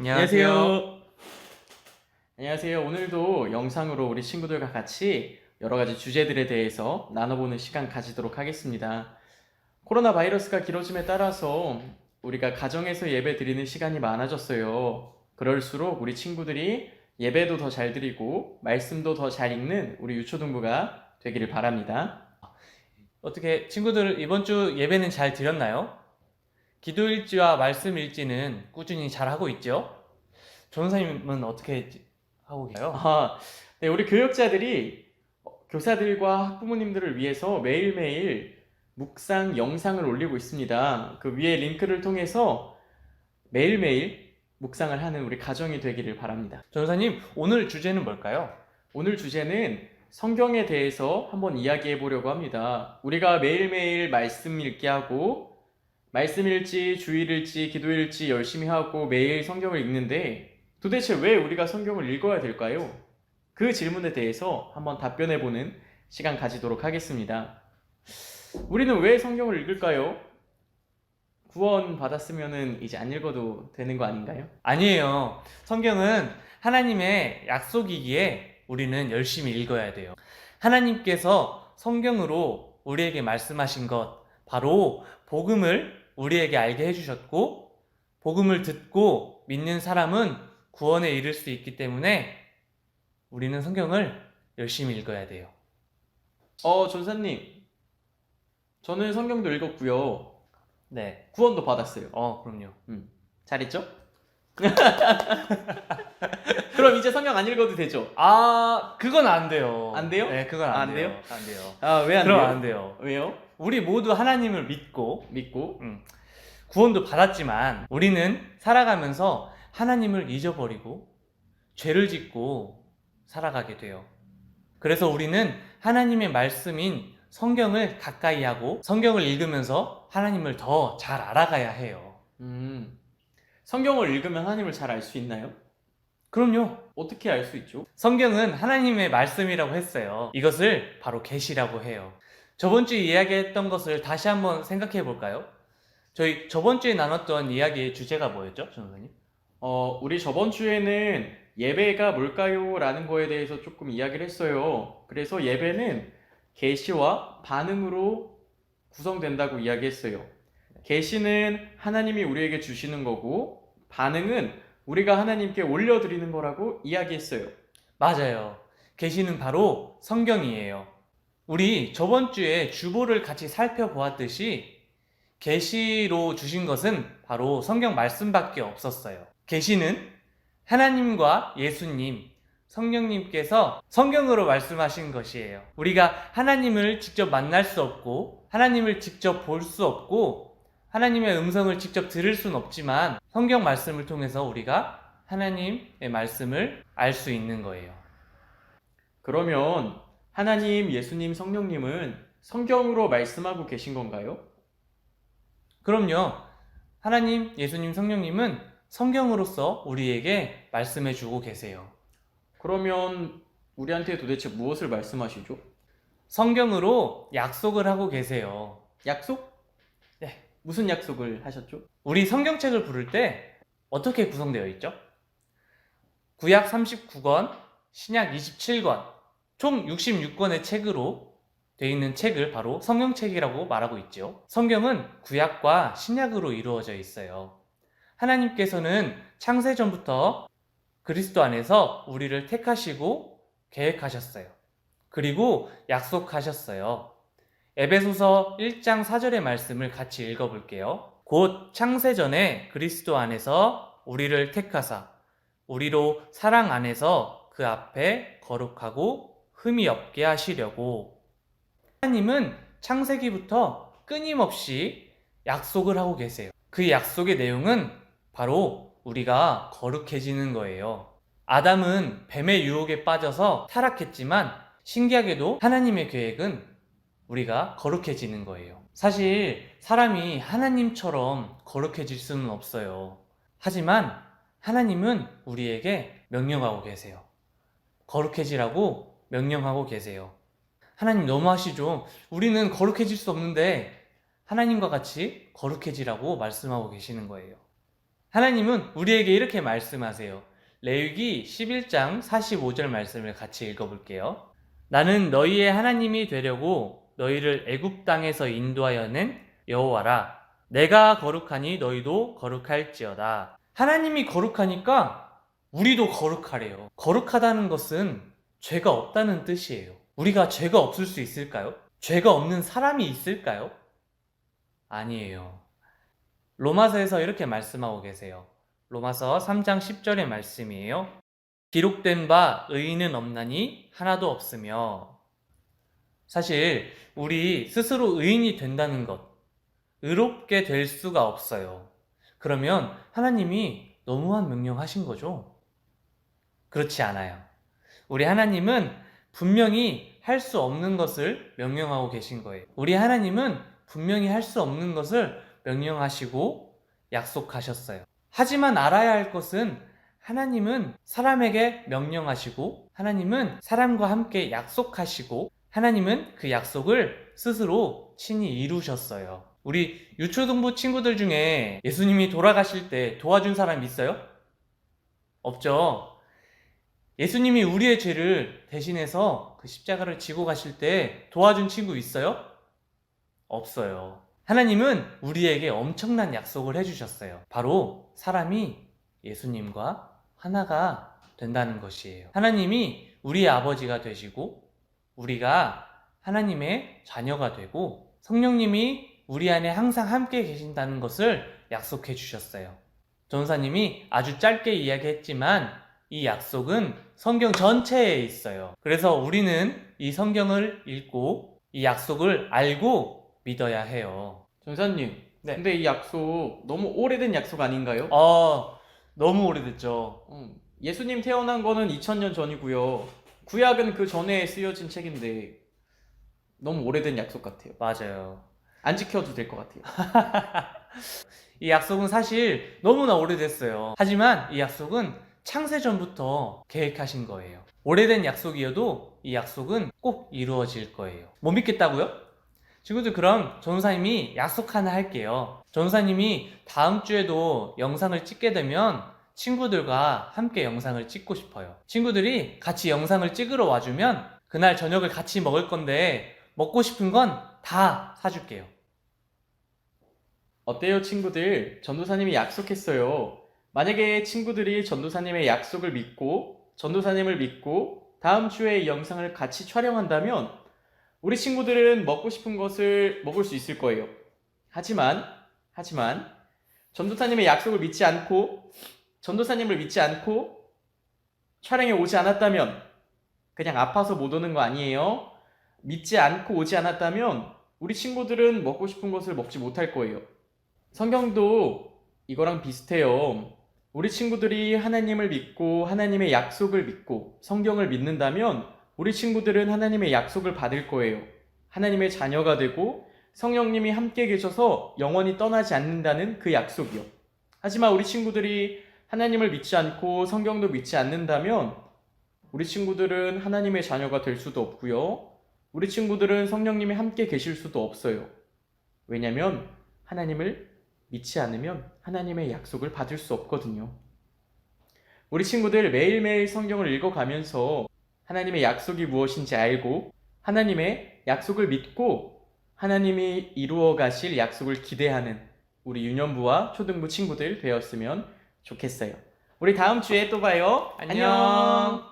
안녕하세요. 안녕하세요. 안녕하세요. 오늘도 영상으로 우리 친구들과 같이 여러 가지 주제들에 대해서 나눠보는 시간 가지도록 하겠습니다. 코로나 바이러스가 길어짐에 따라서 우리가 가정에서 예배 드리는 시간이 많아졌어요. 그럴수록 우리 친구들이 예배도 더 잘 드리고 말씀도 더 잘 읽는 우리 유초등부가 되기를 바랍니다. 어떻게 친구들 이번 주 예배는 잘 드렸나요? 기도 일지와 말씀 일지는 꾸준히 잘 하고 있죠? 전사님은 어떻게 하고 계세요? 네, 우리 교역자들이 교사들과 학부모님들을 위해서 매일매일 묵상 영상을 올리고 있습니다. 그 위에 링크를 통해서 매일매일 묵상을 하는 우리 가정이 되기를 바랍니다. 전사님, 오늘 주제는 뭘까요? 오늘 주제는 성경에 대해서 한번 이야기해 보려고 합니다. 우리가 매일매일 말씀 읽기 하고 말씀 읽지, 주일 읽지, 기도 읽지 열심히 하고 매일 성경을 읽는데 도대체 왜 우리가 성경을 읽어야 될까요? 그 질문에 대해서 한번 답변해 보는 시간 가지도록 하겠습니다. 우리는 왜 성경을 읽을까요? 구원 받았으면 이제 안 읽어도 되는 거 아닌가요? 아니에요. 성경은 하나님의 약속이기에 우리는 열심히 읽어야 돼요. 하나님께서 성경으로 우리에게 말씀하신 것, 바로 복음을 우리에게 알게 해주셨고, 복음을 듣고 믿는 사람은 구원에 이를 수 있기 때문에 우리는 성경을 열심히 읽어야 돼요. 전사님, 저는 성경도 읽었고요. 네. 구원도 받았어요. 그럼요. 잘했죠? 그럼 이제 성경 안 읽어도 되죠? 그건 안 돼요. 안 돼요? 네, 그건 안 안 돼요. 돼요? 안 돼요. 왜 안 그럼 돼요? 안 돼요. 왜요? 우리 모두 하나님을 믿고 믿고 구원도 받았지만 우리는 살아가면서 하나님을 잊어버리고 죄를 짓고 살아가게 돼요. 그래서 우리는 하나님의 말씀인 성경을 가까이 하고 성경을 읽으면서 하나님을 더 잘 알아가야 해요. 성경을 읽으면 하나님을 잘 알 수 있나요? 그럼요. 어떻게 알 수 있죠? 성경은 하나님의 말씀이라고 했어요. 이것을 바로 계시라고 해요. 저번 주에 이야기했던 것을 다시 한번 생각해 볼까요? 저희 저번 주에 나눴던 이야기의 주제가 뭐였죠, 전사님? 우리 저번 주에는 예배가 뭘까요? 라는 거에 대해서 조금 이야기를 했어요. 그래서 예배는 계시와 반응으로 구성된다고 이야기했어요. 계시는 하나님이 우리에게 주시는 거고 반응은 우리가 하나님께 올려드리는 거라고 이야기했어요. 맞아요. 계시는 바로 성경이에요. 우리 저번 주에 주보를 같이 살펴보았듯이 계시로 주신 것은 바로 성경 말씀밖에 없었어요. 계시는 하나님과 예수님, 성령님께서 성경으로 말씀하신 것이에요. 우리가 하나님을 직접 만날 수 없고 하나님을 직접 볼 수 없고 하나님의 음성을 직접 들을 수는 없지만 성경 말씀을 통해서 우리가 하나님의 말씀을 알 수 있는 거예요. 그러면 하나님, 예수님, 성령님은 성경으로 말씀하고 계신 건가요? 그럼요. 하나님, 예수님, 성령님은 성경으로서 우리에게 말씀해 주고 계세요. 그러면 우리한테 도대체 무엇을 말씀하시죠? 성경으로 약속을 하고 계세요. 약속? 네. 무슨 약속을 하셨죠? 우리 성경책을 부를 때 어떻게 구성되어 있죠? 구약 39권, 신약 27권, 총 66권의 책으로 되어 있는 책을 바로 성경책이라고 말하고 있죠. 성경은 구약과 신약으로 이루어져 있어요. 하나님께서는 창세전부터 그리스도 안에서 우리를 택하시고 계획하셨어요. 그리고 약속하셨어요. 에베소서 1장 4절의 말씀을 같이 읽어볼게요. 곧 창세전에 그리스도 안에서 우리를 택하사 우리로 사랑 안에서 그 앞에 거룩하고 흠이 없게 하시려고. 하나님은 창세기부터 끊임없이 약속을 하고 계세요. 그 약속의 내용은 바로 우리가 거룩해지는 거예요. 아담은 뱀의 유혹에 빠져서 타락했지만 신기하게도 하나님의 계획은 우리가 거룩해지는 거예요. 사실 사람이 하나님처럼 거룩해질 수는 없어요. 하지만 하나님은 우리에게 명령하고 계세요. 거룩해지라고 명령하고 계세요. 하나님 너무하시죠? 우리는 거룩해질 수 없는데 하나님과 같이 거룩해지라고 말씀하고 계시는 거예요. 하나님은 우리에게 이렇게 말씀하세요. 레위기 11장 45절 말씀을 같이 읽어볼게요. 나는 너희의 하나님이 되려고 너희를 애굽 땅에서 인도하여 낸 여호와라. 내가 거룩하니 너희도 거룩할지어다. 하나님이 거룩하니까 우리도 거룩하래요. 거룩하다는 것은 죄가 없다는 뜻이에요. 우리가 죄가 없을 수 있을까요? 죄가 없는 사람이 있을까요? 아니에요. 로마서에서 이렇게 말씀하고 계세요. 로마서 3장 10절의 말씀이에요. 기록된 바 의인은 없나니 하나도 없으며. 사실 우리 스스로 의인이 된다는 것, 의롭게 될 수가 없어요. 그러면 하나님이 너무한 명령하신 거죠? 그렇지 않아요. 우리 하나님은 분명히 할 수 없는 것을 명령하고 계신 거예요. 우리 하나님은 분명히 할 수 없는 것을 명령하시고 약속하셨어요. 하지만 알아야 할 것은 하나님은 사람에게 명령하시고 하나님은 사람과 함께 약속하시고 하나님은 그 약속을 스스로 친히 이루셨어요. 우리 유초등부 친구들 중에 예수님이 돌아가실 때 도와준 사람 있어요? 없죠. 예수님이 우리의 죄를 대신해서 그 십자가를 지고 가실 때 도와준 친구 있어요? 없어요. 하나님은 우리에게 엄청난 약속을 해주셨어요. 바로 사람이 예수님과 하나가 된다는 것이에요. 하나님이 우리의 아버지가 되시고 우리가 하나님의 자녀가 되고 성령님이 우리 안에 항상 함께 계신다는 것을 약속해 주셨어요. 전사님이 아주 짧게 이야기했지만 이 약속은 성경 전체에 있어요. 그래서 우리는 이 성경을 읽고 이 약속을 알고 믿어야 해요. 전사님, 네. 근데 이 약속 너무 오래된 약속 아닌가요? 너무 오래됐죠. 예수님 태어난 거는 2000년 전이고요. 구약은 그 전에 쓰여진 책인데 너무 오래된 약속 같아요. 맞아요. 안 지켜도 될 것 같아요. 이 약속은 사실 너무나 오래됐어요. 하지만 이 약속은 창세전부터 계획하신 거예요. 오래된 약속이어도 이 약속은 꼭 이루어질 거예요. 못 믿겠다고요? 친구들, 그럼 전도사님이 약속 하나 할게요. 전도사님이 다음 주에도 영상을 찍게 되면 친구들과 함께 영상을 찍고 싶어요. 친구들이 같이 영상을 찍으러 와주면 그날 저녁을 같이 먹을 건데 먹고 싶은 건 다 사줄게요. 어때요, 친구들? 전도사님이 약속했어요. 만약에 친구들이 전도사님의 약속을 믿고 전도사님을 믿고 다음 주에 이 영상을 같이 촬영한다면 우리 친구들은 먹고 싶은 것을 먹을 수 있을 거예요. 하지만 전도사님의 약속을 믿지 않고 전도사님을 믿지 않고 촬영에 오지 않았다면 그냥 아파서 못 오는 거 아니에요. 믿지 않고 오지 않았다면 우리 친구들은 먹고 싶은 것을 먹지 못할 거예요. 성경도 이거랑 비슷해요. 우리 친구들이 하나님을 믿고 하나님의 약속을 믿고 성경을 믿는다면 우리 친구들은 하나님의 약속을 받을 거예요. 하나님의 자녀가 되고 성령님이 함께 계셔서 영원히 떠나지 않는다는 그 약속이요. 하지만 우리 친구들이 하나님을 믿지 않고 성경도 믿지 않는다면 우리 친구들은 하나님의 자녀가 될 수도 없고요. 우리 친구들은 성령님이 함께 계실 수도 없어요. 왜냐면 하나님을 믿지 않으면 하나님의 약속을 받을 수 없거든요. 우리 친구들 매일매일 성경을 읽어가면서 하나님의 약속이 무엇인지 알고 하나님의 약속을 믿고 하나님이 이루어 가실 약속을 기대하는 우리 유년부와 초등부 친구들 되었으면 좋겠어요. 우리 다음 주에 또 봐요. 안녕.